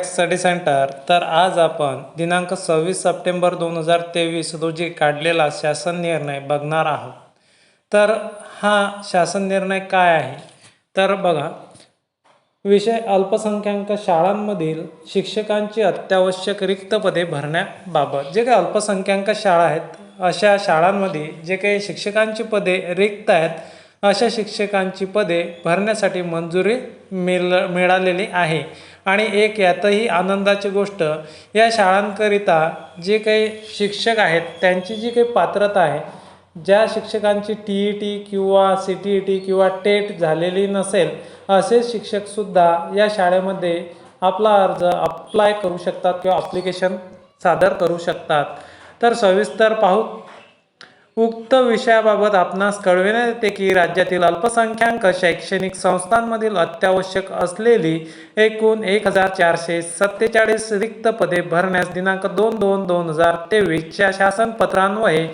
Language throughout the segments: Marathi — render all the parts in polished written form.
Contact study centre. तर आज आपण दिनांक 26 सप्टेंबर 2023 रोजी काढलेला शासन निर्णय बघणार आहोत। तर हा शासन निर्णय काय आहे तर बघा, विषय अल्पसंख्याक शाळांमधील शिक्षकांची अत्यावश्यक रिक्त पदे भरण्याबाबत। जे काही अल्पसंख्याक शाळा आहेत अशा शाळांमध्ये जे काही शिक्षकांची पदे रिक्त आहेत अशा शिक्षकांची पदे भरण्यासाठी मंजुरी मिळालेली आहे। आणि एक यातही आनंदाची गोष्ट, या शाळांकरिता जे काही शिक्षक आहेत त्यांची जी काही पात्रता आहे, ज्या शिक्षकांची TET किंवा CTET किंवा टेट झालेली नसेल असे शिक्षकसुद्धा या शाळेमध्ये आपला अर्ज अप्लाय करू शकतात किंवा ॲप्लिकेशन सादर करू शकतात। तर सविस्तर पाहू। उक्त विषयाबाबत आपणास कळविण्यात येते की राज्यातील अल्पसंख्याक शैक्षणिक संस्थांमधील अत्यावश्यक असलेली एकूण 1447 रिक्त पदे भरण्यास दिनांक 2/2/2023 च्या शासनपत्रान्वये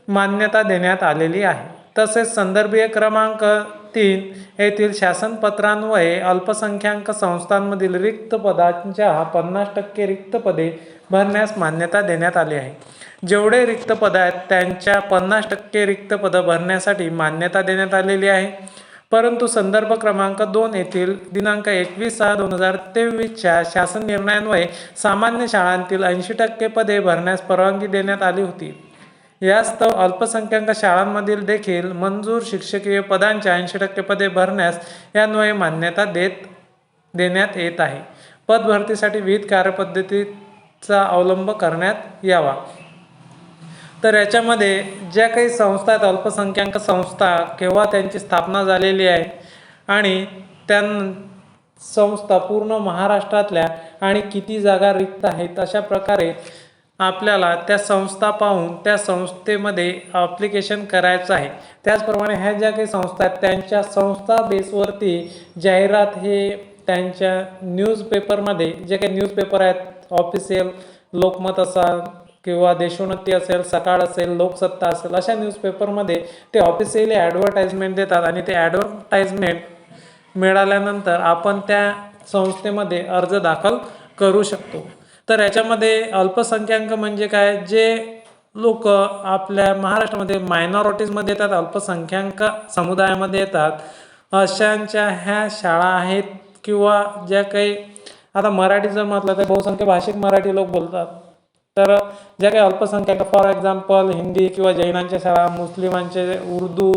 मान्यता देण्यात आलेली आहे। तसेच संदर्भीय क्रमांक 3 येथील शासनपत्रान्वये अल्पसंख्याक संस्थांमधील रिक्त पदांच्या 50% रिक्त पदे भरण्यास मान्यता देण्यात आली आहे। जेवढे रिक्त पद आहेत त्यांच्या 50% रिक्त पदं भरण्यासाठी मान्यता देण्यात आलेली आहे। परंतु संदर्भ क्रमांक 2 येथील दिनांक 21/6/2023 च्या शासन निर्णयान्वये सामान्य शाळांतील 80% पदे भरण्यास परवानगी देण्यात आली होती। यास्तव अल्पसंख्याक शाळांमधील देखील मंजूर शिक्षकीय पदांच्या 80% पदे भरण्यास यान्वये मान्यता देण्यात येत आहे। पद भरतीसाठी विविध कार्यपद्धतीचा अवलंब करण्यात यावा। तर याच्यामध्ये ज्या काही संस्था आहेत, अल्पसंख्याक संस्था, केव्हा त्यांची स्थापना झालेली आहे आणि त्या संस्था पूर्ण महाराष्ट्रातल्या आणि किती जागा रिक्त आहेत, अशा प्रकारे आपल्याला त्या संस्था पाहून त्या संस्थेमध्ये ॲप्लिकेशन करायचं आहे। त्याचप्रमाणे ह्या ज्या काही संस्था आहेत त्यांच्या संस्था बेसवरती जाहिरात हे त्यांच्या न्यूजपेपरमध्ये, जे काही न्यूजपेपर आहेत ऑफिशियल, लोकमत असेल किंवा देशोन्नती असेल, सकाळ असेल, लोकसत्ता असेल, अशा न्यूजपेपरमध्ये ते ऑफिशियली ॲडव्हर्टाइजमेंट देतात आणि ते ॲडव्हर्टाइजमेंट मिळाल्यानंतर आपण त्या संस्थेमध्ये अर्ज दाखल करू शकतो। तर याच्यामध्ये अल्पसंख्याक म्हणजे काय, जे लोक आपल्या महाराष्ट्रामध्ये मायनॉरिटीजमध्ये येतात, अल्पसंख्याक समुदायामध्ये येतात, अशांच्या ह्या शाळा आहेत। किंवा ज्या काही आता मराठी जर म्हटलं तर बहुसंख्य भाषिक मराठी लोक बोलतात, तर ज्या काही अल्पसंख्याक फॉर एक्झाम्पल हिंदी किंवा जैनांच्या शाळा, मुस्लिमांचे उर्दू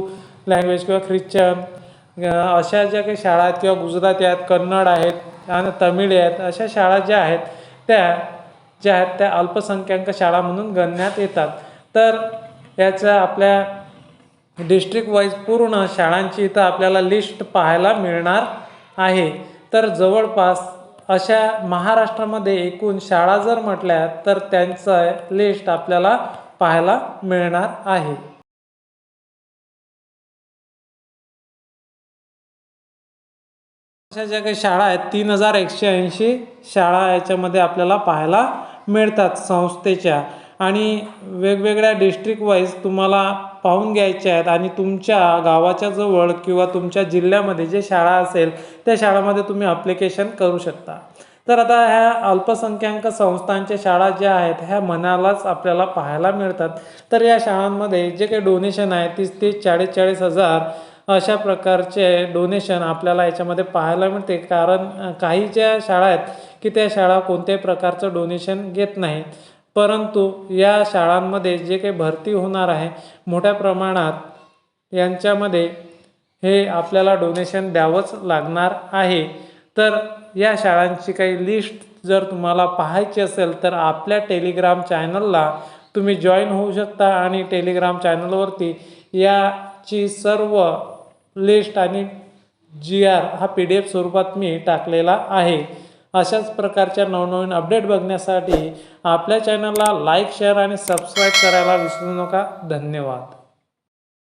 लँग्वेज किंवा ख्रिश्चन, अशा ज्या काही शाळा आहेत किंवा गुजराती आहेत, कन्नड आहेत आणि तमिळ आहेत, अशा शाळा ज्या आहेत त्या अल्पसंख्याक शाळा म्हणून गणण्यात येतात। तर याचा आपल्या डिस्ट्रिक्ट वाईज पूर्ण शाळांची इथं आपल्याला लिस्ट पाहायला मिळणार आहे। तर जवळपास अशा महाराष्ट्रामध्ये एकूण शाळा जर म्हटल्या तर त्यांचं लिस्ट आपल्याला पाहायला मिळणार आहे। अशा ज्या काही शाळा आहेत 3180 शाळा याच्यामध्ये आपल्याला पाहायला मिळतात संस्थेच्या, आणि वेगवेगळ्या डिस्ट्रिक्ट वाईज तुम्हाला पाहून घ्यायच्या आहेत आणि तुमच्या गावाच्या जवळ किंवा तुमच्या जिल्ह्यामध्ये जे शाळा असेल त्या शाळामध्ये तुम्ही ॲप्लिकेशन करू शकता। तर आता ह्या अल्पसंख्याक संस्थांच्या शाळा ज्या आहेत ह्या मनालाच आपल्याला पाहायला मिळतात। तर या शाळांमध्ये जे काही डोनेशन आहे 30-30, 40-40 हजार अशा प्रकारचे डोनेशन आपल्याला याच्यामध्ये पाहायला मिळते। कारण काही ज्या शाळा आहेत की त्या शाळा कोणत्याही प्रकारचं डोनेशन घेत नाहीत, परंतु या शाळांमध्ये जे काही भरती होणार आहे मोठ्या प्रमाणात यांच्यामध्ये हे आपल्याला डोनेशन द्यावंच लागणार आहे। तर या शाळांची काही लिस्ट जर तुम्हाला पाहायची असेल तर आपल्या टेलिग्राम चॅनलला तुम्ही जॉईन होऊ शकता आणि टेलिग्राम चॅनलवरती याची सर्व लिस्ट आणि GR हा PDF स्वरूपात मी टाकलेला आहे। अशाच प्रकारच्या नवनवीन अपडेट बघण्यासाठी आपल्या चॅनलला लाईक, शेअर आणि सबस्क्राईब करायला विसरू नका। धन्यवाद।